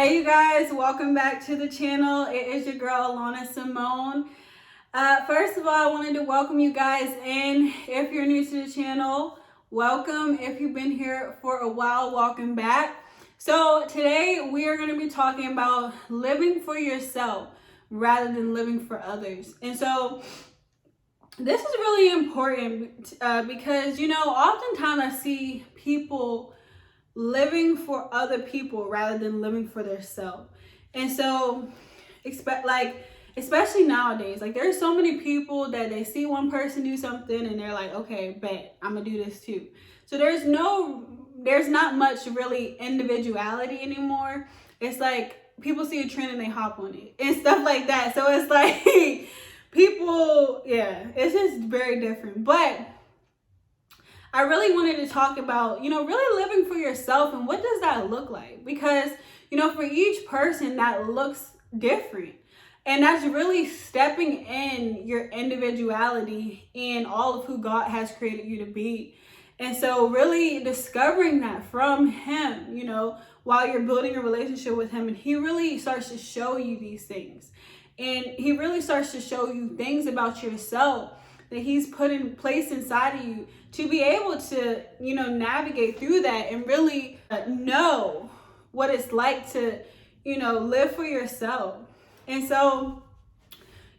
Hey you guys, welcome back to the channel. It is your girl Alana Simone. First of all, I wanted to welcome you guys in. If you're new to the channel, welcome. If you've been here for a while, welcome back. So today we are going to be talking about living for yourself rather than living for others. And so this is really important because, oftentimes I see people living for other people rather than living for themselves. And so especially nowadays, there's so many people that they see one person do something and they're like, okay, bet I'm gonna do this too. So there's not much really individuality anymore. It's like people see a trend and they hop on it and stuff like that. So it's like people, it's just very different. But I really wanted to talk about, really living for yourself and what does that look like? Because, for each person that looks different. And that's really stepping in your individuality and all of who God has created you to be. And so really discovering that from Him, while you're building a relationship with Him, and He really starts to show you these things. And He really starts to show you things about yourself that He's put in place inside of you to be able to, navigate through that and really know what it's like to, live for yourself. And so,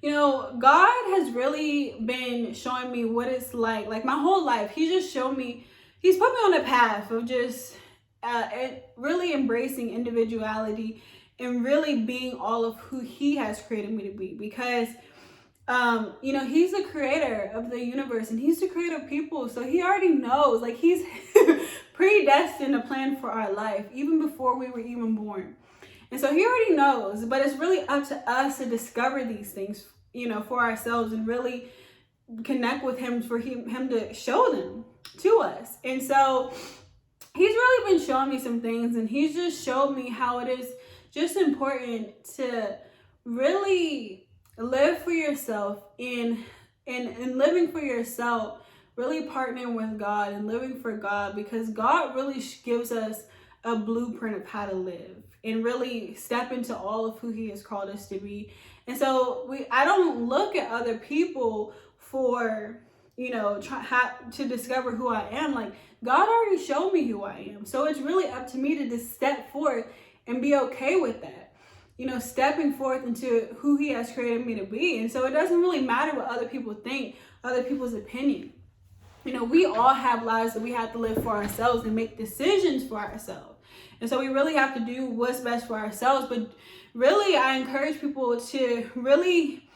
God has really been showing me what it's like my whole life. He just showed me, He's put me on a path of just really embracing individuality and really being all of who He has created me to be. Because He's the creator of the universe and He's the creator of people. So He already knows, He's predestined a plan for our life even before we were even born. And so He already knows, but it's really up to us to discover these things, for ourselves and really connect with Him for him to show them to us. And so He's really been showing me some things, and He's just showed me how it is just important to really live for yourself and living for yourself, really partnering with God and living for God, because God really gives us a blueprint of how to live and really step into all of who He has called us to be. And so I don't look at other people for, to discover who I am. God already showed me who I am. So it's really up to me to just step forth and be okay with that. Stepping forth into who He has created me to be. And so it doesn't really matter what other people think, other people's opinion. We all have lives that we have to live for ourselves and make decisions for ourselves. And so we really have to do what's best for ourselves. But really, I encourage people to really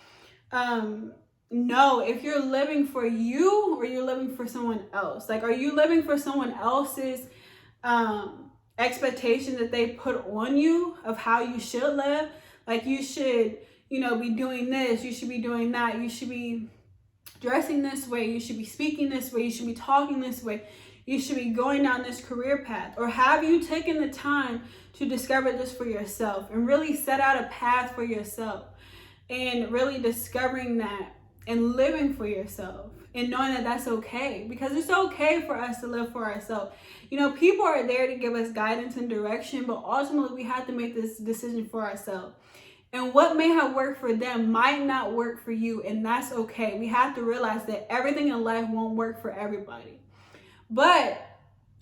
know if you're living for you or you're living for someone else. Are you living for someone else's expectation that they put on you of how you should live? You should, be doing this, you should be doing that, you should be dressing this way, you should be speaking this way, you should be talking this way, you should be going down this career path? Or have you taken the time to discover this for yourself and really set out a path for yourself and really discovering that and living for yourself and knowing that that's okay? Because it's okay for us to live for ourselves. People are there to give us guidance and direction, but ultimately we have to make this decision for ourselves. And what may have worked for them might not work for you, and that's okay. We have to realize that everything in life won't work for everybody. But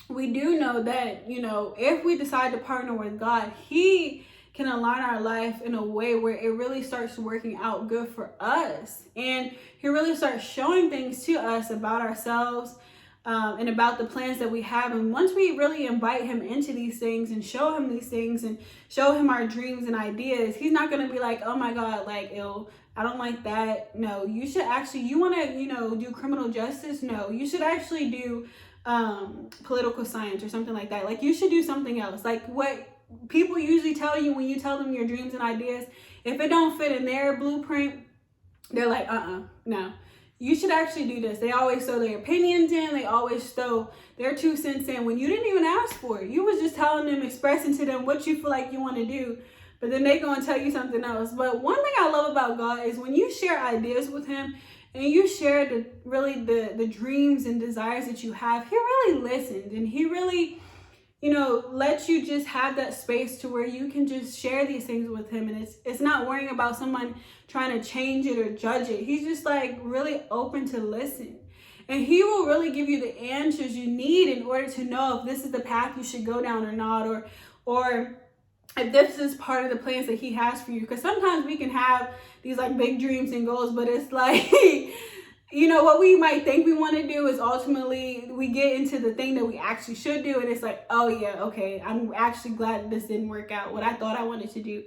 we do know that, if we decide to partner with God, He can align our life in a way where it really starts working out good for us. And He really starts showing things to us about ourselves and about the plans that we have. And once we really invite Him into these things and show Him these things and show Him our dreams and ideas, He's not going to be like, oh my God, ew, I don't like that. No, you should actually, you want to, do criminal justice? No, you should actually do political science or something like that. You should do something else. What people usually tell you when you tell them your dreams and ideas, if it don't fit in their blueprint, they're like, no, you should actually do this. They always throw their opinions in. They always throw their 2 cents in when you didn't even ask for it. You was just telling them, expressing to them what you feel like you want to do, but then they go and tell you something else. But one thing I love about God is when you share ideas with Him and you share the dreams and desires that you have, He really listens, and He really, let you just have that space to where you can just share these things with him. And it's not worrying about someone trying to change it or judge it. He's just like really open to listen. And he will really give you the answers you need in order to know if this is the path you should go down or not, or if this is part of the plans that he has for you. Because sometimes we can have these like big dreams and goals, but it's like, what we might think we want to do is ultimately we get into the thing that we actually should do. And it's like, oh yeah, okay, I'm actually glad that this didn't work out, what I thought I wanted to do.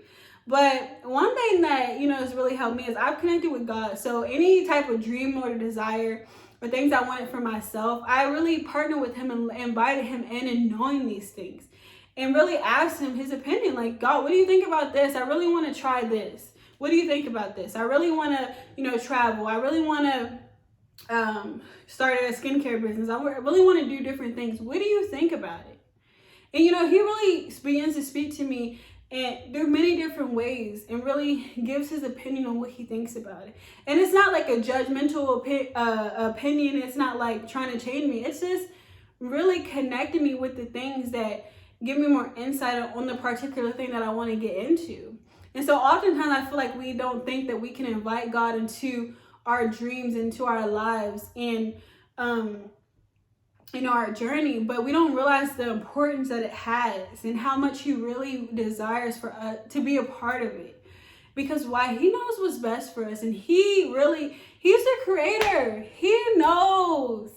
But one thing that, has really helped me is I've connected with God. So any type of dream or desire or things I wanted for myself, I really partnered with him and invited him in and knowing these things. And really asked him his opinion. Like, God, what do you think about this? I really want to try this. What do you think about this? I really want to, travel. I really want to start a skincare business. I really want to do different things. What do you think about it? And, he really begins to speak to me and there are many different ways and really gives his opinion on what he thinks about it. And it's not like a judgmental opinion. It's not like trying to change me. It's just really connecting me with the things that give me more insight on the particular thing that I want to get into. And so oftentimes I feel like we don't think that we can invite God into our dreams, into our lives, and our journey, but we don't realize the importance that it has and how much he really desires for us to be a part of it. Because why? He knows what's best for us, and he's the creator. He knows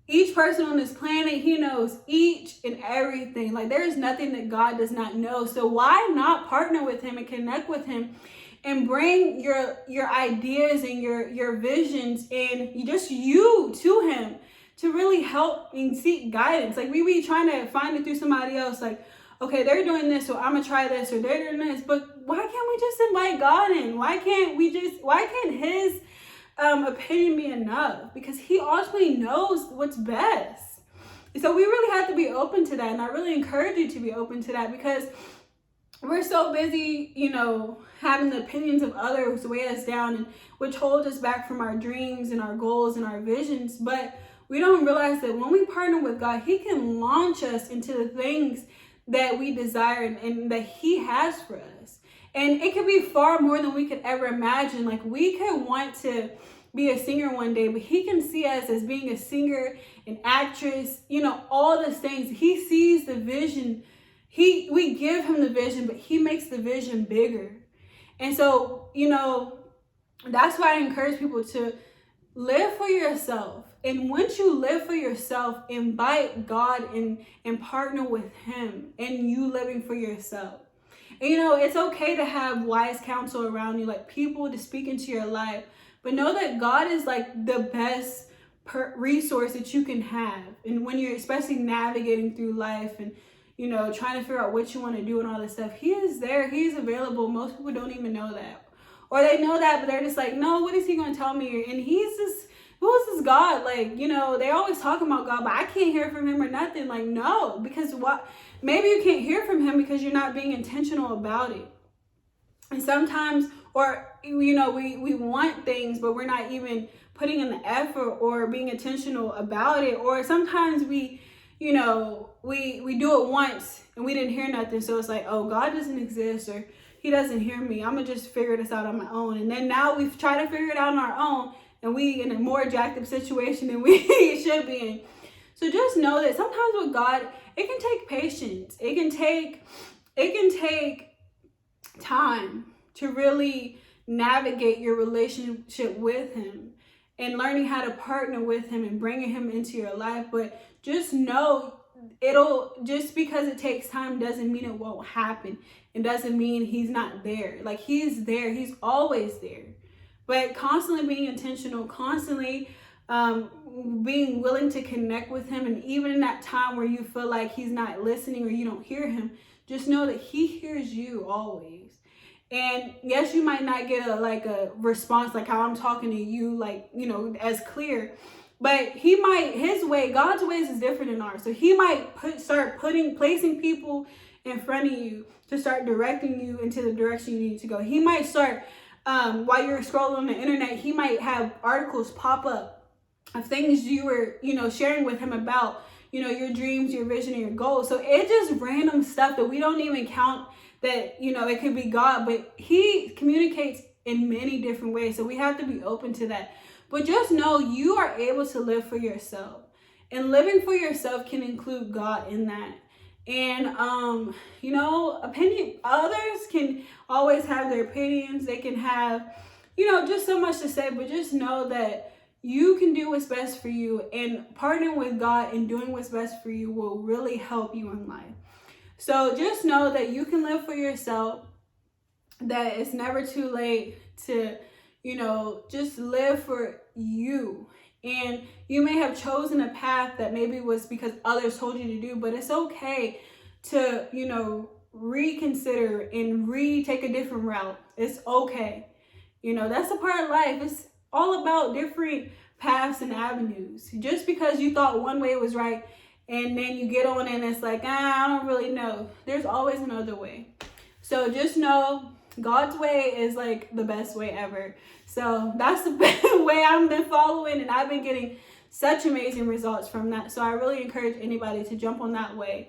each person on this planet. He knows each and everything. Like, there is nothing that God does not know. So why not partner with him and connect with him and bring your ideas and your visions and just you to him to really help and seek guidance. Like, we be trying to find it through somebody else. Like, okay, they're doing this, so I'm gonna try this, or they're doing this. But why can't we just invite God in? Why can't his opinion be enough? Because he ultimately knows what's best. And so we really have to be open to that. And I really encourage you to be open to that, because we're so busy, having the opinions of others weigh us down, and which holds us back from our dreams and our goals and our visions. But we don't realize that when we partner with God, he can launch us into the things that we desire and that he has for us. And it could be far more than we could ever imagine. Like, we could want to be a singer one day, but he can see us as being a singer, an actress, all those things. He sees the vision. We give him the vision, but he makes the vision bigger. And so, that's why I encourage people to live for yourself. And once you live for yourself, invite God and partner with him and you living for yourself. And it's okay to have wise counsel around you, like people to speak into your life. But know that God is like the best resource that you can have. And when you're especially navigating through life and, trying to figure out what you want to do and all this stuff, he is there. He's available. Most people don't even know that. Or they know that, but they're just like, no, what is he going to tell me? And he's just, who is this God? Like, they always talk about God, but I can't hear from him or nothing. Like, no, because maybe you can't hear from him because you're not being intentional about it. And sometimes, or, we want things, but we're not even putting in the effort or being intentional about it. Or sometimes we do it once and we didn't hear nothing. So it's like, oh, God doesn't exist, or he doesn't hear me. I'm going to just figure this out on my own. And then now we've tried to figure it out on our own, and we in a more attractive situation than we should be in. So just know that sometimes with God, it can take patience. It can take time to really navigate your relationship with him and learning how to partner with him and bringing him into your life. But just know, just because it takes time doesn't mean it won't happen. It doesn't mean he's not there. Like, he's there. He's always there. But constantly being intentional, constantly being willing to connect with him. And even in that time where you feel like he's not listening or you don't hear him, just know that he hears you always. And yes, you might not get a response like how I'm talking to you, as clear. But God's ways is different than ours. So he might placing people in front of you to start directing you into the direction you need to go. He might start, while you're scrolling on the internet, he might have articles pop up of things you were, sharing with him about, you know, your dreams, your vision, and your goals. So it's just random stuff that we don't even count that, you know, it could be God, but he communicates in many different ways. So we have to be open to that. But just know you are able to live for yourself. And living for yourself can include God in that. And you know, others can always have their opinions. They can have, you know, just so much to say, but just know that you can do what's best for you, and partnering with God and doing what's best for you will really help you in life. So just know that you can live for yourself, that it's never too late to, you know, just live for you. And you may have chosen a path that maybe was because others told you to do, but it's okay to, you know, reconsider and take a different route. It's okay. You know, that's a part of life. It's all about different paths and avenues. Just because you thought one way was right and then you get on and it's like, I don't really know. There's always another way. So just know God's way is like the best way ever. So that's the way I've been following, and I've been getting such amazing results from that. So I really encourage anybody to jump on that way.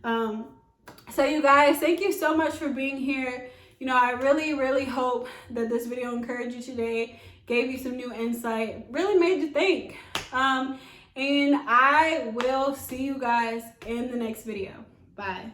So you guys, thank you so much for being here. You know, I really hope that this video encouraged you today, gave you some new insight, really made you think. And I will see you guys in the next video. Bye.